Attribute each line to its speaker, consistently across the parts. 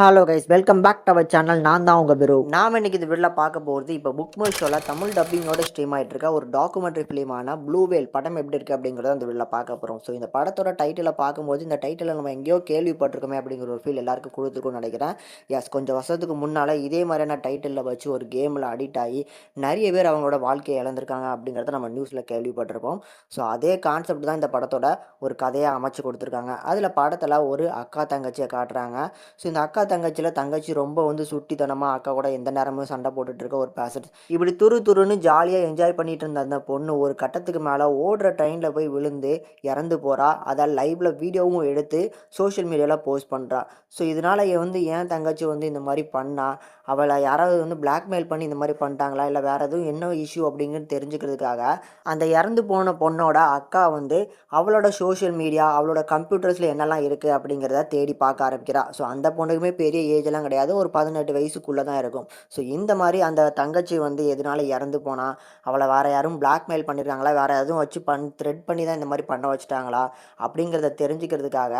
Speaker 1: Hello guys, welcome back to our channel. நான் தான் உங்கள் பிரு. நாம் இன்னைக்கு இந்த வீடியோவில் பார்க்க போகிறது, இப்போ புக் மை ஷோவில் தமிழ் டப்பிங்கோட ஸ்ட்ரீம் ஆகிட்டு இருக்க ஒரு டாக்குமெண்ட்ரி ஃபிலிமான ப்ளூ வேல் படம் எப்படி இருக்குது அப்படிங்கிறத அந்த வீடியோவில் பார்க்க போகிறோம். ஸோ இந்த படத்தோட டைட்டிலை பார்க்கும்போது இந்த டைட்டிலை நம்ம எங்கேயோ கேள்விப்பட்டிருக்கோமே அப்படிங்கிற ஒரு ஃபீல் எல்லாருக்கும் கொடுத்துருக்குன்னு நினைக்கிறேன். எஸ், கொஞ்சம் வருஷத்துக்கு முன்னால் இதே மாதிரியான டைட்டிலில் வச்சு ஒரு கேமில் அடிக்ட் ஆகி நிறைய பேர் அவங்களோட வாழ்க்கையை இழந்திருக்காங்க அப்படிங்கிறத நம்ம நியூஸில் கேள்விப்பட்டிருப்போம். ஸோ அதே கான்செப்ட் தான் இந்த படத்தோட ஒரு கதையாக அமைச்சு கொடுத்துருக்காங்க. அதில் படத்தில் ஒரு அக்கா தங்கச்சியை காட்டுறாங்க. ஸோ இந்த அக்கா தங்கச்சியில் தங்கச்சி ரொம்ப வந்து சுட்டித்தனமாக அக்கா கூட எந்த நேரமும் சண்டை போட்டுட்டு இருக்க ஒரு பேசட். இப்படி துரு துருன்னு ஜாலியாக என்ஜாய் பண்ணிட்டு இருந்த அந்த பொண்ணு ஒரு கட்டத்துக்கு மேலே ஓடுற ட்ரெயினில் போய் விழுந்து இறந்து போகிறா. அதை லைவ்ல வீடியோவும் எடுத்து சோஷியல் மீடியாவில் போஸ்ட் பண்ணுறா. ஸோ இதனால் வந்து ஏன் தங்கச்சி வந்து இந்த மாதிரி பண்ணா, அவளை யாராவது வந்து பிளாக்மெயில் பண்ணி இந்த மாதிரி பண்ணிட்டாங்களா, இல்லை வேறு எதுவும் என்ன இஷ்யூ அப்படிங்கிறது தெரிஞ்சுக்கிறதுக்காக அந்த இறந்து போன பொண்ணோட அக்கா வந்து அவளோட சோஷியல் மீடியா, அவளோட கம்ப்யூட்டர்ஸில் என்னெல்லாம் இருக்குது அப்படிங்கிறத தேடி பார்க்க ஆரம்பிக்கிறா. ஸோ அந்த பொண்ணுக்குமே பெரிய ஏஜெல்லாம் கிடையாது, ஒரு 18 வயசுக்குள்ளே தான் இருக்கும். ஸோ இந்த மாதிரி அந்த தங்கச்சி வந்து எதனால இறந்து போனா, அவளை வேறு யாரும் பிளாக்மெயில் பண்ணியிருக்காங்களா, வேறு எதுவும் வச்சு த்ரெட் பண்ணி தான் இந்த மாதிரி பண்ண வச்சுட்டாங்களா அப்படிங்கிறத தெரிஞ்சுக்கிறதுக்காக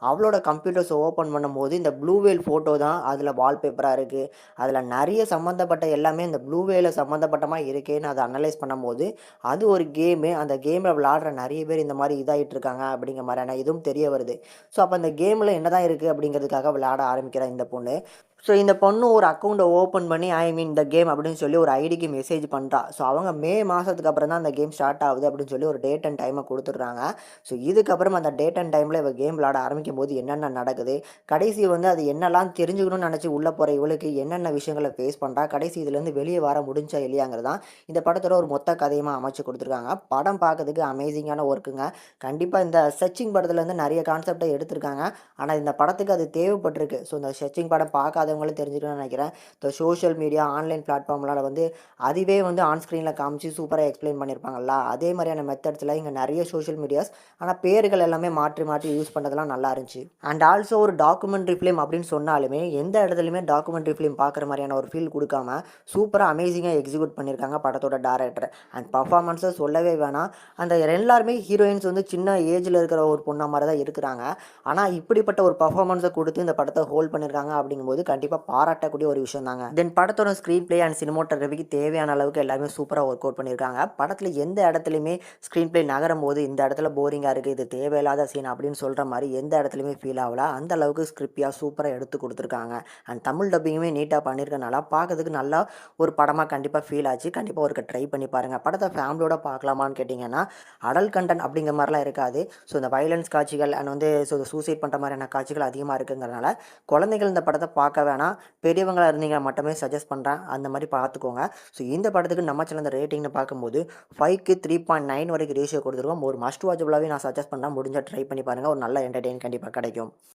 Speaker 1: அவளோட கம்ப்யூட்டர்ஸை ஓப்பன் பண்ணும்போது இந்த ப்ளூ வேல் ஃபோட்டோ தான் அதில் வால்பேப்பராக இருக்குது. அதில் நிறைய சம்மந்தப்பட்ட எல்லாமே இந்த ப்ளூ வேலை சம்மந்தப்பட்டமாக இருக்கேன்னு அதை அனலைஸ் பண்ணும்போது அது ஒரு கேமு. அந்த கேமில் விளாடுற நிறைய பேர் இந்த மாதிரி இதாகிட்டு இருக்காங்க அப்படிங்கிற மாதிரியான இதுவும் தெரிய வருது. ஸோ அப்போ அந்த கேமில் என்ன தான் இருக்குது அப்படிங்கிறதுக்காக விளையாட ஆரம்பிக்கிறா இந்த பொண்ணு. ஸோ இந்த பொண்ணு ஒரு அக்கௌண்ட்டை ஓப்பன் பண்ணி இந்த கேம் அப்படின்னு சொல்லி ஒரு ஐடிக்கு மெசேஜ் பண்ணுறா. ஸோ அவங்க மே மாதத்துக்கு அப்புறம் தான் அந்த கேம் ஸ்டார்ட் ஆகுது அப்படின்னு சொல்லி ஒரு டேட் அண்ட் டைமை கொடுத்துட்றாங்க. ஸோ இதுக்கப்புறம் அந்த டேட் அண்ட் டைமில் இவள் கேம் விளாட ஆரம்பிக்கும் போது என்னென்ன நடக்குது, கடைசி வந்து அது என்னெல்லாம் தெரிஞ்சுக்கணும்னு நினச்சி உள்ளே போகிற இவளுக்கு என்னென்ன விஷயங்களை ஃபேஸ் பண்ணுறா, கடைசி இதுலேருந்து வெளியே வர முடிஞ்சா இல்லையாங்கிறது தான் இந்த படத்தோட ஒரு மொத்த கதையமாக அமைச்சு கொடுத்துருக்காங்க. படம் பார்க்கறதுக்கு அமேசிங்கான ஒர்க்குங்க. கண்டிப்பாக இந்த சச்சிங் படத்துலேருந்து நிறைய கான்செப்டை எடுத்திருக்காங்க. ஆனால் இந்த படத்துக்கு அது தேவைப்பட்டிருக்கு. ஸோ இந்த சச்சிங் படம் பார்க்காதவங்களும் தெரிஞ்சுக்கணும்னு நினைக்கிறேன். இந்த சோஷியல் மீடியா, ஆன்லைன் பிளாட்ஃபார்ம்லாம் வந்து அதுவே வந்து ஆன் ஸ்க்ரீனில் காமிச்சு சூப்பராக எக்ஸ்பிளைன் பண்ணியிருப்பாங்கல்ல, அதே மாதிரியான மெத்தட்ஸில் இங்கே நிறைய சோஷியல் மீடியாஸ், ஆனால் பேர்கள் எல்லாமே மாற்றி மாற்றி யூஸ் பண்ணதெல்லாம் நல்லா இருந்துச்சு. அண்ட் ஆல்சோ ஒரு டாக்குமெண்ட்ரி ஃபிலிம் அப்படின்னு சொன்னாலுமே எந்த இடத்துலையுமே டாக்குமெண்ட்ரி ஃபிலிம் பார்க்குற மாதிரியான ஒரு ஃபீல் கொடுக்காம சூப்பராக அமேசிங்காக எக்ஸிக்யூட் பண்ணியிருக்காங்க படத்தோட டேரக்டர். அண்ட் பர்ஃபார்மன்ஸை சொல்லவே வேணாம். அந்த எல்லாருமே ஹீரோயின்ஸ் வந்து சின்ன ஏஜில் இருக்கிற ஒரு பொண்ணை மாதிரி தான் இருக்கிறாங்க. ஆனால் இப்படிப்பட்ட ஒரு பர்ஃபார்மன்ஸை கொடுத்து இந்த படத்தை ஹோல்ட் பண்ணியிருக்காங்க அப்படிங்கும்போது கண்டிப்பாக பாராட்டக்கூடிய ஒரு விஷயம் தாங்க. தென் படத்தோட ஸ்க்ரீன் பிளே அண்ட் சினிமோட்டோகிராஃபிக்கு தேவையான அளவுக்கு எல்லாமே சூப்பராக ஒர்க் அவுட் பண்ணியிருக்காங்க. படத்தில் எந்த இடத்துலையுமே ஸ்க்ரீன் பிளே நகரும் போது இந்த இடத்துல போரிங்காக இருக்குது, இது தேவையில்லாத சீன் அப்படின்னு சொல்கிற மாதிரி எந்த இடத்துலையுமே ஃபீல் ஆகல. அந்த அளவுக்கு ஸ்கிரிப்டியாக சூப்பராக எடுத்து கொடுத்துருக்காங்க. அண்ட் தமிழ் டப்பிங்குமே நீட்டாக பண்ணியிருக்கனால பார்க்கறதுக்கு நல்லா ஒரு படமாக கண்டிப்பாக ஃபீல் ஆச்சு. கண்டிப்பாக ஒரு ட்ரை பண்ணி பாருங்கள். படத்தை ஃபேமிலியோட பார்க்கலாமான்னு கேட்டிங்கன்னா அடல்ட் கண்டென்ட் அப்படிங்கிற மாதிரிலாம் இருக்காது. ஸோ இந்த வைலன்ஸ் காட்சிகள் அண்ட் வந்து சூசைட் பண்ணுற மாதிரியான காட்சிகள் அதிகமாக இருக்குங்கிறனால குழந்தைகள் இந்த படத்தை பார்க்க வேணாம். பெரியவங்களாக இருந்தீங்க மட்டுமே சஜஸ்ட் பண்ணுறேன், அந்த மாதிரி பார்த்துக்கோங்க. ஸோ இந்த படத்துக்கு நம்ம சேனல் ரேட்டிங்னு பார்க்கும்போது 5க்கு 3.9 வரைக்கும் ரேஷியோ கொடுத்துருக்கோம். ஒரு மஸ்ட் வாட்சபிளாகவே நான் சஜஸ்ட் பண்ணால் முடிஞ்சால் ட்ரை பண்ணி பாருங்கள். ஒரு நல்ல என்டர்டெயின் கண்டிப்பாக கிடைக்கும்.